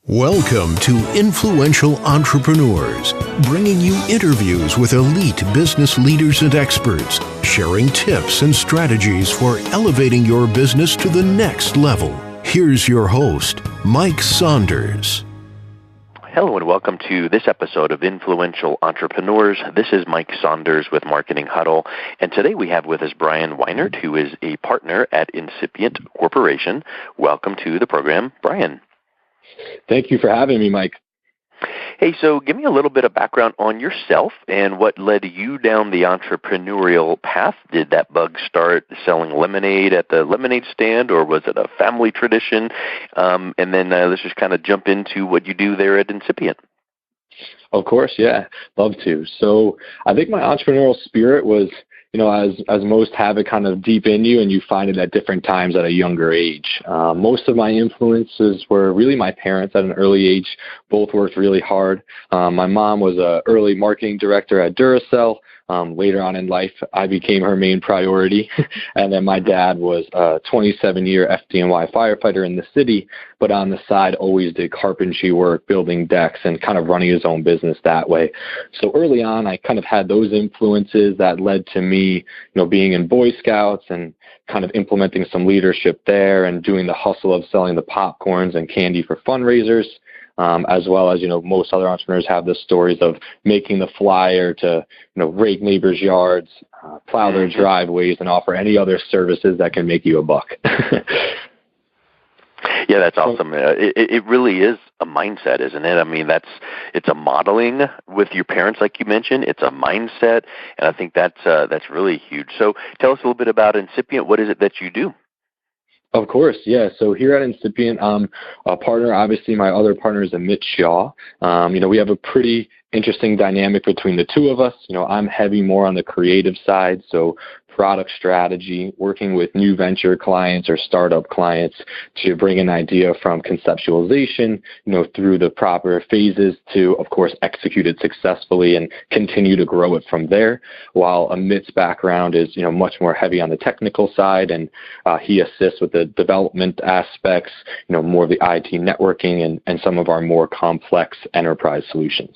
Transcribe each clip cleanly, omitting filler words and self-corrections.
Welcome to Influential Entrepreneurs, bringing you interviews with elite business leaders and experts, sharing tips and strategies for elevating your business to the next level. Here's your host, Mike Saunders. Hello and welcome to this episode of Influential Entrepreneurs. This is Mike Saunders with Marketing Huddle, and today we have with us Bryan Weinert, who is a partner at Incipient Corporation. Welcome to the program, Bryan. Thank you for having me, Mike. Hey, so give me a little bit of background on yourself and what led you down the entrepreneurial path. Did that bug start selling lemonade at the lemonade stand, or was it a family tradition? And then let's just kind of jump into what you do there at Incipient. Of course, yeah, love to. So I think my entrepreneurial spirit was, as most have it kind of deep in you, and you find it at different times at a younger age. Most of my influences were really my parents at an early age. Both worked really hard. My mom was an early marketing director at Duracell. Later on in life, I became her main priority. And then my dad was a 27-year FDNY firefighter in the city, but on the side always did carpentry work, building decks, and kind of running his own business that way. So early on, I kind of had those influences that led to me, being in Boy Scouts and kind of implementing some leadership there and doing the hustle of selling the popcorns and candy for fundraisers. As well as, most other entrepreneurs have the stories of making the flyer to, rake neighbors' yards, plow their driveways, and offer any other services that can make you a buck. Yeah, that's awesome. It really is a mindset, isn't it? I mean, it's a modeling with your parents, like you mentioned. It's a mindset, and I think that's really huge. So tell us a little bit about Incipient. What is it that you do? Of course, yeah. So here at Incipient, I'm a partner. Obviously, my other partner is Amit Shaw. We have a pretty interesting dynamic between the two of us. I'm heavy more on the creative side, so product strategy, working with new venture clients or startup clients to bring an idea from conceptualization, through the proper phases to, of course, execute it successfully and continue to grow it from there. While Amit's background is, much more heavy on the technical side, and he assists with the development aspects, more of the IT networking and some of our more complex enterprise solutions.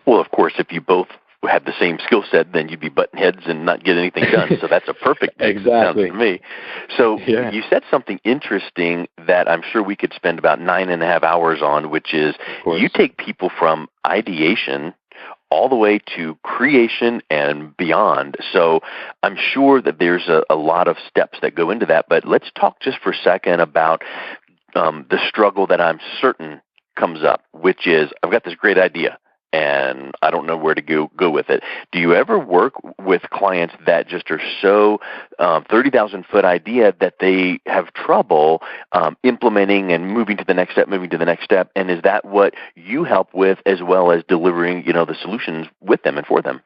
Well, of course, if you both had the same skill set, then you'd be butting heads and not get anything done. So that's a perfect exactly sounds to me. So You said something interesting that I'm sure we could spend about 9.5 hours on, which is you take people from ideation all the way to creation and beyond. So I'm sure that there's a lot of steps that go into that. But let's talk just for a second about the struggle that I'm certain comes up, which is I've got this great idea, and I don't know where to go with it. Do you ever work with clients that just are so 30,000-foot idea that they have trouble implementing and moving to the next step? And is that what you help with, as well as delivering, the solutions with them and for them?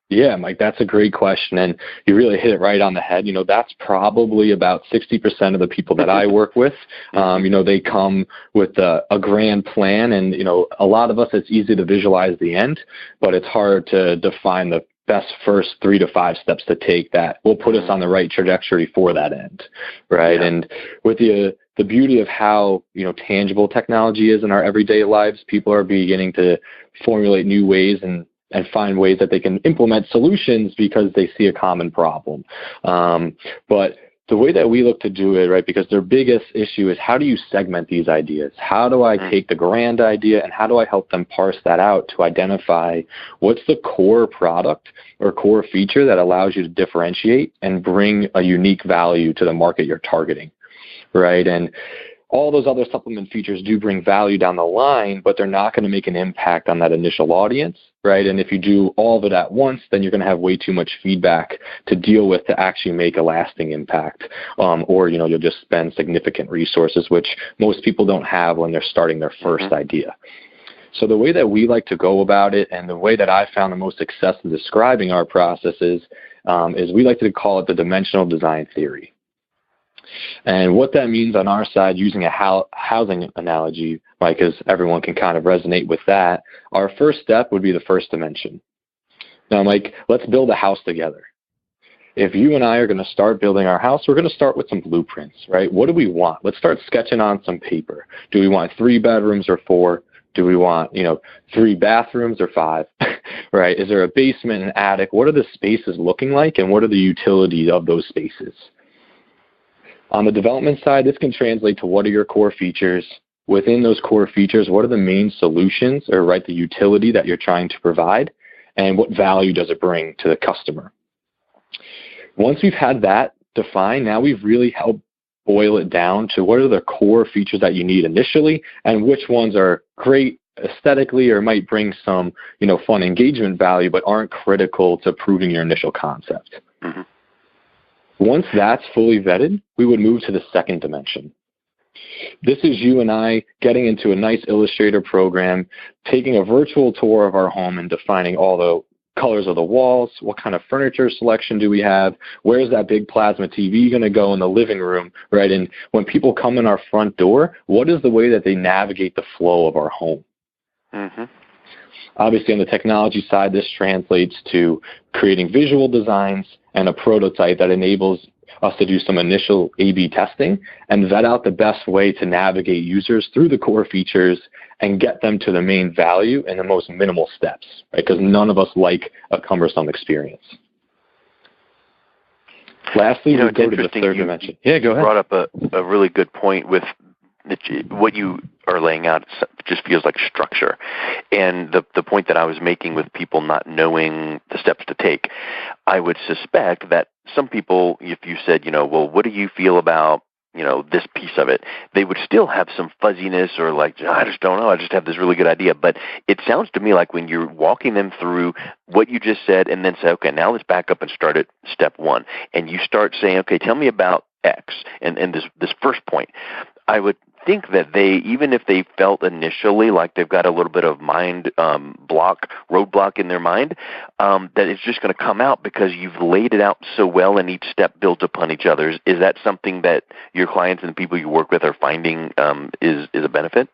Yeah, Mike, that's a great question, and you really hit it right on the head. That's probably about 60% of the people that I work with. They come with a grand plan, and, a lot of us, it's easy to visualize the end, but it's hard to define the best first 3 to 5 steps to take that will put us on the right trajectory for that end, right? Yeah. And with the beauty of how, tangible technology is in our everyday lives, people are beginning to formulate new ways and find ways that they can implement solutions because they see a common problem. But the way that we look to do it, right, because their biggest issue is how do you segment these ideas? How do I take the grand idea and how do I help them parse that out to identify what's the core product or core feature that allows you to differentiate and bring a unique value to the market you're targeting, right? And all those other supplement features do bring value down the line, but they're not going to make an impact on that initial audience, right? And if you do all of it at once, then you're going to have way too much feedback to deal with to actually make a lasting impact. Or you'll just spend significant resources, which most people don't have when they're starting their first idea. So the way that we like to go about it, and the way that I found the most success in describing our processes, is we like to call it the dimensional design theory. And what that means on our side, using a housing analogy, Mike, because everyone can kind of resonate with that, our first step would be the first dimension. Now, Mike, let's build a house together. if you and I are going to start building our house, we're going to start with some blueprints, right? What do we want? Let's start sketching on some paper. Do we want 3 bedrooms or 4? Do we want, 3 bathrooms or 5, right? Is there a basement, an attic? What are the spaces looking like, and what are the utilities of those spaces? On the development side, this can translate to what are your core features. Within those core features, what are the main solutions or, right, the utility that you're trying to provide, and what value does it bring to the customer? Once we've had that defined, now we've really helped boil it down to what are the core features that you need initially and which ones are great aesthetically or might bring some, fun engagement value but aren't critical to proving your initial concept. Mm-hmm. Once that's fully vetted, we would move to the second dimension. This is you and I getting into a nice Illustrator program, taking a virtual tour of our home and defining all the colors of the walls, what kind of furniture selection do we have, where's that big plasma TV going to go in the living room, right? And when people come in our front door, what is the way that they navigate the flow of our home? Mm-hmm. Obviously, on the technology side, this translates to creating visual designs and a prototype that enables us to do some initial A/B testing and vet out the best way to navigate users through the core features and get them to the main value in the most minimal steps, right? Because none of us like a cumbersome experience. Lastly, we go to the third dimension. Yeah, go ahead. You brought up a really good point with what you are laying out. Just feels like structure. And the point that I was making with people not knowing the steps to take, I would suspect that some people, if you said, well, what do you feel about, this piece of it, they would still have some fuzziness or like, I just don't know, I just have this really good idea. But it sounds to me like when you're walking them through what you just said and then say, okay, now let's back up and start at step 1. And you start saying, okay, tell me about X and this first point. I would think that they, even if they felt initially like they've got a little bit of mind roadblock in their mind, that it's just going to come out because you've laid it out so well and each step builds upon each other. Is that something that your clients and the people you work with are finding is a benefit?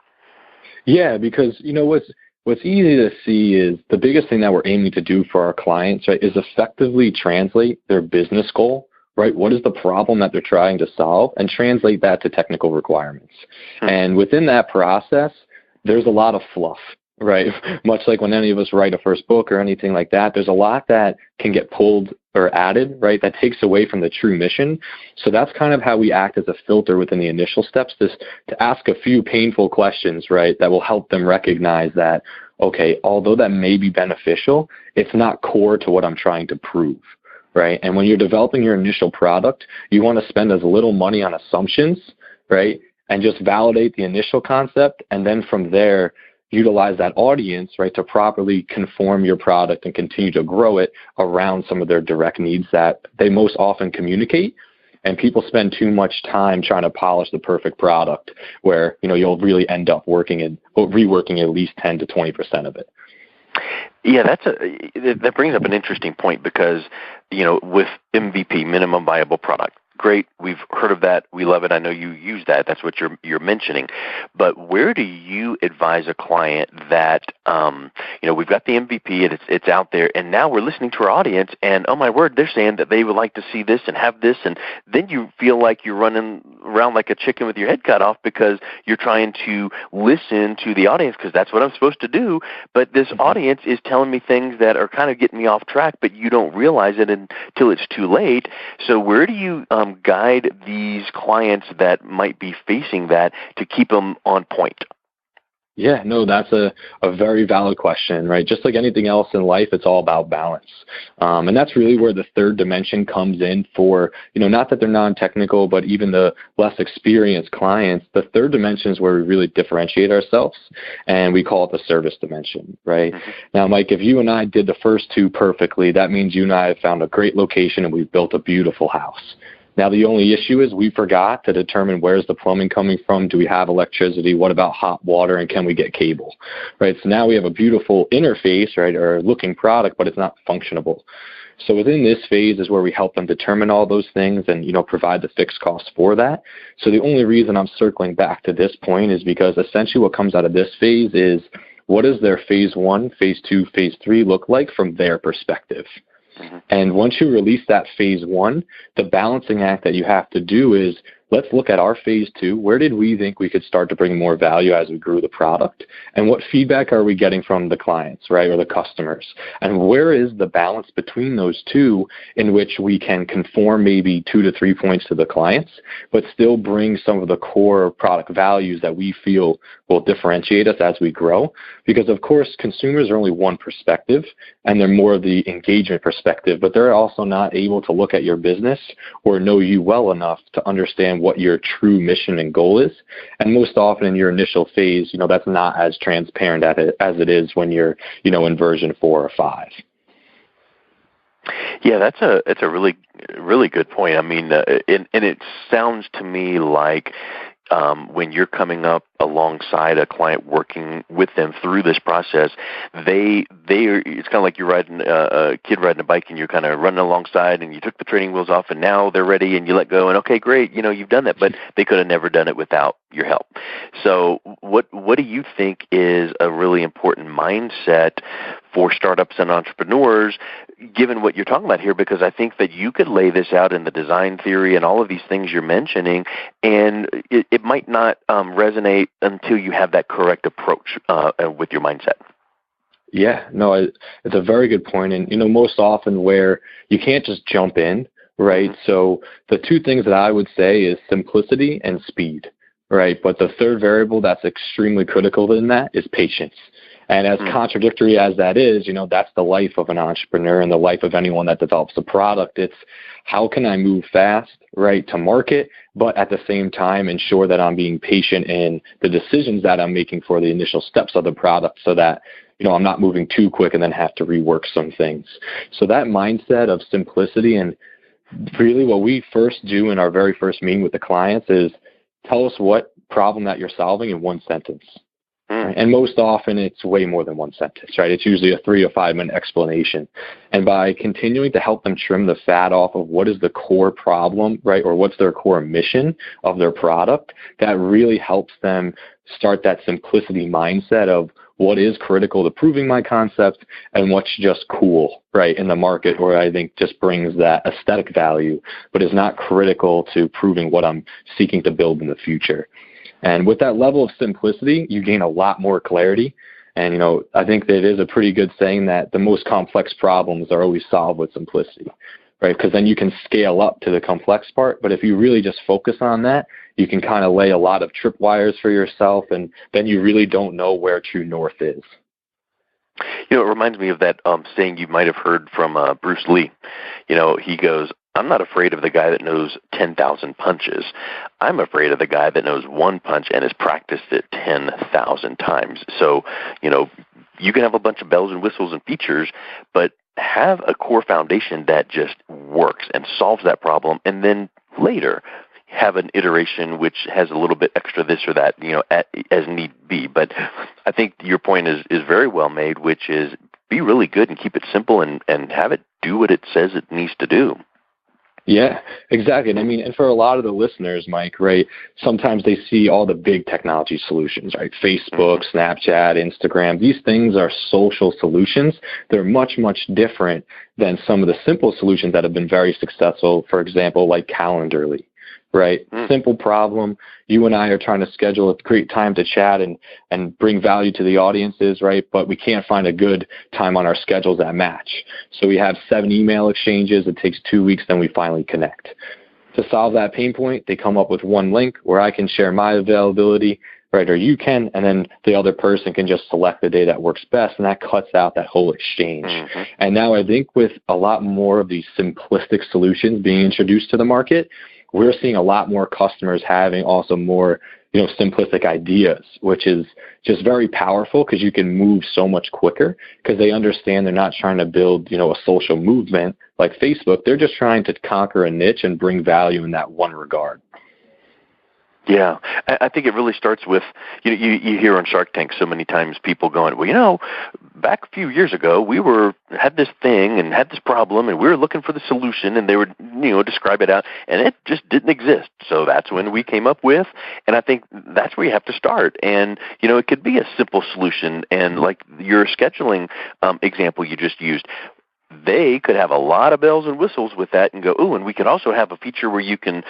Yeah, because what's easy to see is the biggest thing that we're aiming to do for our clients, right, is effectively translate their business goal. Right? What is the problem that they're trying to solve and translate that to technical requirements? And within that process, there's a lot of fluff, right? Much like when any of us write a first book or anything like that, there's a lot that can get pulled or added, right? That takes away from the true mission. So that's kind of how we act as a filter within the initial steps, to ask a few painful questions, right? That will help them recognize that, okay, although that may be beneficial, it's not core to what I'm trying to prove. Right. And when you're developing your initial product, you want to spend as little money on assumptions, right? And just validate the initial concept. And then from there, utilize that audience, right, to properly conform your product and continue to grow it around some of their direct needs that they most often communicate. And people spend too much time trying to polish the perfect product where, you'll really end up reworking at least 10 to 20% of it. Yeah, that brings up an interesting point because, with MVP, minimum viable product, great, we've heard of that, we love it, I know you use that, that's what you're mentioning. But where do you advise a client that, we've got the MVP, it's out there, and now we're listening to our audience, and oh my word, they're saying that they would like to see this and have this, and then you feel like you're running around like a chicken with your head cut off because you're trying to listen to the audience because that's what I'm supposed to do, but this audience is telling me things that are kind of getting me off track, but you don't realize it until it's too late. So where do you guide these clients that might be facing that to keep them on point? Yeah, no, that's a very valid question, right? Just like anything else in life, it's all about balance. And that's really where the third dimension comes in for, not that they're non-technical, but even the less experienced clients, the third dimension is where we really differentiate ourselves, and we call it the service dimension, right? Mm-hmm. Now, Mike, if you and I did the first two perfectly, that means you and I have found a great location and we've built a beautiful house. Now, the only issue is we forgot to determine where's the plumbing coming from. Do we have electricity? What about hot water? And can we get cable? Right. So now we have a beautiful interface, right, or looking product, but it's not functionable. So within this phase is where we help them determine all those things and, provide the fixed costs for that. So the only reason I'm circling back to this point is because essentially what comes out of this phase is what does their phase 1, phase 2, phase 3 look like from their perspective? And once you release that phase 1, the balancing act that you have to do is, let's look at our phase 2. Where did we think we could start to bring more value as we grew the product? And what feedback are we getting from the clients, right, or the customers? And where is the balance between those two in which we can conform maybe 2 to 3 points to the clients, but still bring some of the core product values that we feel will differentiate us as we grow? Because, of course, consumers are only one perspective, and they're more of the engagement perspective, but they're also not able to look at your business or know you well enough to understand what your true mission and goal is. And most often in your initial phase, that's not as transparent as it is when you're, in version 4 or 5. Yeah, that's a really, really good point. I mean, and it sounds to me like when you're coming up alongside a client, working with them through this process, it's kind of like you're riding a kid riding a bike, and you're kind of running alongside, and you took the training wheels off, and now they're ready, and you let go, and okay, great, you've done that, but they could have never done it without your help. So what do you think is a really important mindset for startups and entrepreneurs, given what you're talking about here? Because I think that you could lay this out in the design theory and all of these things you're mentioning, and it might not resonate until you have that correct approach with your mindset. Yeah, no, it's a very good point. And, most often where you can't just jump in, right? So the two things that I would say is simplicity and speed, right? But the third variable that's extremely critical in that is patience. And as contradictory as that is, that's the life of an entrepreneur and the life of anyone that develops a product. It's how can I move fast, right, to market, but at the same time ensure that I'm being patient in the decisions that I'm making for the initial steps of the product, so that I'm not moving too quick and then have to rework some things. So that mindset of simplicity, and really what we first do in our very first meeting with the clients is tell us what problem that you're solving in one sentence. Right? And most often it's way more than one sentence, right? It's usually a 3 or 5 minute explanation. And by continuing to help them trim the fat off of what is the core problem, right, or what's their core mission of their product, that really helps them start that simplicity mindset of what is critical to proving my concept and what's just cool, right, in the market, or I think just brings that aesthetic value, but is not critical to proving what I'm seeking to build in the future. And with that level of simplicity, you gain a lot more clarity. And, I think that it is a pretty good saying that the most complex problems are always solved with simplicity, right? Because then you can scale up to the complex part. But if you really just focus on that, you can kind of lay a lot of tripwires for yourself, and then you really don't know where true north is. It reminds me of that saying you might have heard from Bruce Lee. He goes, I'm not afraid of the guy that knows 10,000 punches. I'm afraid of the guy that knows one punch and has practiced it 10,000 times. So, you can have a bunch of bells and whistles and features, but have a core foundation that just works and solves that problem, and then later have an iteration which has a little bit extra this or that, as need be. But I think your point is very well made, which is be really good and keep it simple and have it do what it says it needs to do. Yeah, exactly. And and for a lot of the listeners, Mike, right, sometimes they see all the big technology solutions, right? Facebook, Snapchat, Instagram, these things are social solutions. They're much, much different than some of the simple solutions that have been very successful, for example, like Calendarly. Right? Simple problem. You and I are trying to schedule a great time to chat and bring value to the audiences, right? But we can't find a good time on our schedules that match. So we have 7 email exchanges. It takes 2 weeks, then we finally connect. To solve that pain point, they come up with one link where I can share my availability, right? Or you can, and then the other person can just select the day that works best, and that cuts out that whole exchange. And now I think with a lot more of these simplistic solutions being introduced to the market, we're seeing a lot more customers having also more, simplistic ideas, which is just very powerful because you can move so much quicker because they understand they're not trying to build, a social movement like Facebook. They're just trying to conquer a niche and bring value in that one regard. Yeah, I think it really starts with, you hear on Shark Tank so many times people going, well, back a few years ago, we had this thing and had this problem, and we were looking for the solution, and they would, describe it out, and it just didn't exist. So that's when we came up with, and I think that's where you have to start. And, it could be a simple solution, and like your scheduling example you just used, they could have a lot of bells and whistles with that and go, oh, and we could also have a feature where you can,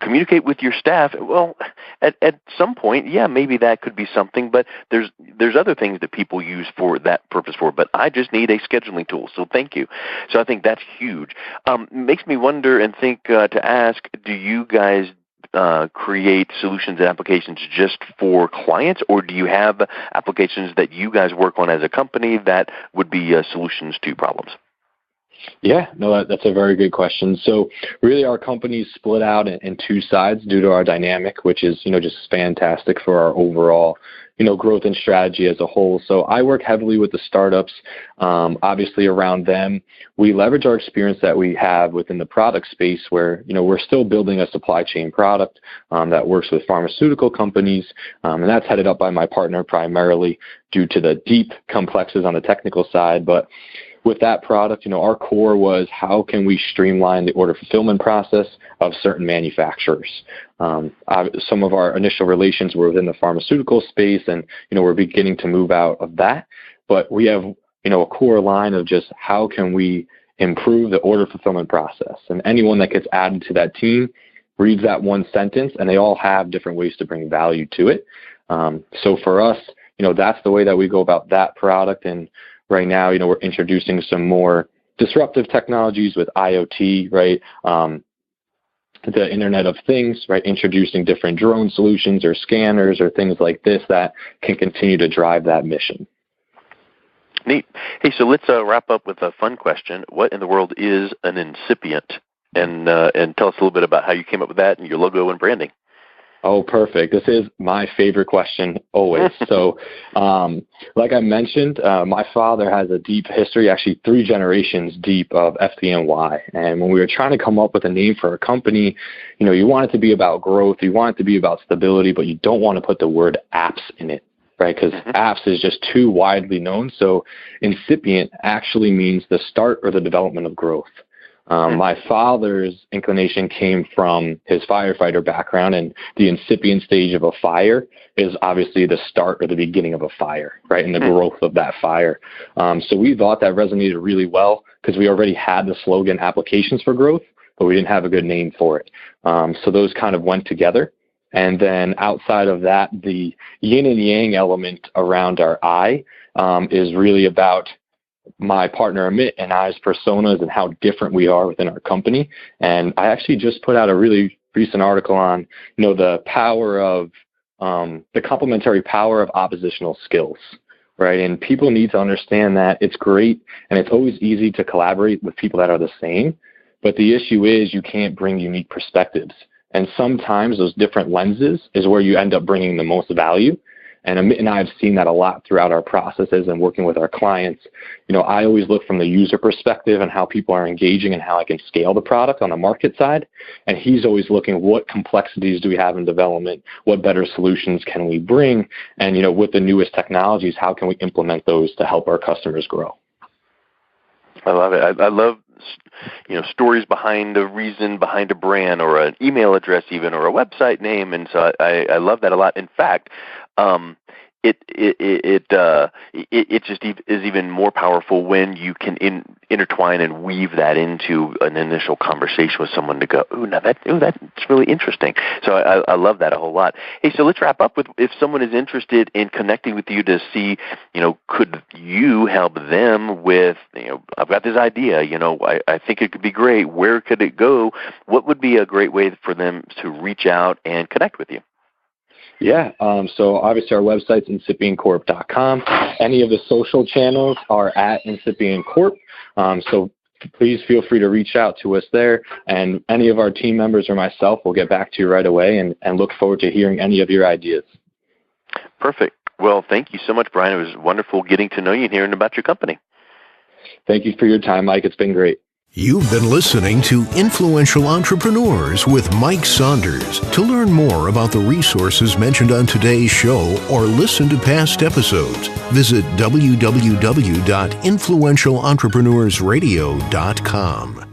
communicate with your staff. Well, at some point, yeah, maybe that could be something, but there's other things that people use for that purpose for, but I just need a scheduling tool, so thank you. So I think that's huge. Makes me wonder and think to ask, do you guys create solutions and applications just for clients, or do you have applications that you guys work on as a company that would be solutions to problems? Yeah, no, that's a very good question. So really our company is split out in two sides due to our dynamic, which is, just fantastic for our overall, growth and strategy as a whole. So I work heavily with the startups, obviously around them. We leverage our experience that we have within the product space where, we're still building a supply chain product that works with pharmaceutical companies. And that's headed up by my partner primarily due to the deep complexes on the technical side. But with that product, our core was how can we streamline the order fulfillment process of certain manufacturers. Some of our initial relations were within the pharmaceutical space, and we're beginning to move out of that. But we have a core line of just how can we improve the order fulfillment process. And anyone that gets added to that team reads that one sentence, and they all have different ways to bring value to it. So for us, that's the way that we go about that product. And right now, we're introducing some more disruptive technologies with IoT, right? The Internet of Things, right? Introducing different drone solutions or scanners or things like this that can continue to drive that mission. Neat. Hey, so let's wrap up with a fun question. What in the world is an incipient? And tell us a little bit about how you came up with that and your logo and branding. Oh, perfect. This is my favorite question always. So, like I mentioned, my father has a deep history, actually 3 generations deep of FDNY. And when we were trying to come up with a name for a company, you want it to be about growth, you want it to be about stability, but you don't want to put the word apps in it, right? Because apps is just too widely known. So incipient actually means the start or the development of growth. My father's inclination came from his firefighter background, and the incipient stage of a fire is obviously the start or the beginning of a fire, right, and the growth of that fire. So we thought that resonated really well because we already had the slogan applications for growth, but we didn't have a good name for it. So those kind of went together. And then outside of that, the yin and yang element around our I is really about my partner Amit and I's personas and how different we are within our company. And I actually just put out a really recent article on, the power of the complementary power of oppositional skills, right? And people need to understand that it's great and it's always easy to collaborate with people that are the same. But the issue is you can't bring unique perspectives. And sometimes those different lenses is where you end up bringing the most value. And Amit and I have seen that a lot throughout our processes and working with our clients. I always look from the user perspective and how people are engaging and how I can scale the product on the market side. And he's always looking what complexities do we have in development? What better solutions can we bring? And, with the newest technologies, how can we implement those to help our customers grow? I love it. I love stories behind the reason behind a brand or an email address even or a website name. And so I love that a lot. In fact, it just is even more powerful when you can intertwine and weave that into an initial conversation with someone to go, that's really interesting. So I love that a whole lot. Hey, so let's wrap up with if someone is interested in connecting with you to see, could you help them with, I've got this idea, I think it could be great. Where could it go? What would be a great way for them to reach out and connect with you? Yeah, so obviously our website's incipientcorp.com. Any of the social channels are at Incipient Corp. So please feel free to reach out to us there. And any of our team members or myself will get back to you right away and look forward to hearing any of your ideas. Perfect. Well, thank you so much, Bryan. It was wonderful getting to know you and hearing about your company. Thank you for your time, Mike. It's been great. You've been listening to Influential Entrepreneurs with Mike Saunders. To learn more about the resources mentioned on today's show or listen to past episodes, visit www.influentialentrepreneursradio.com.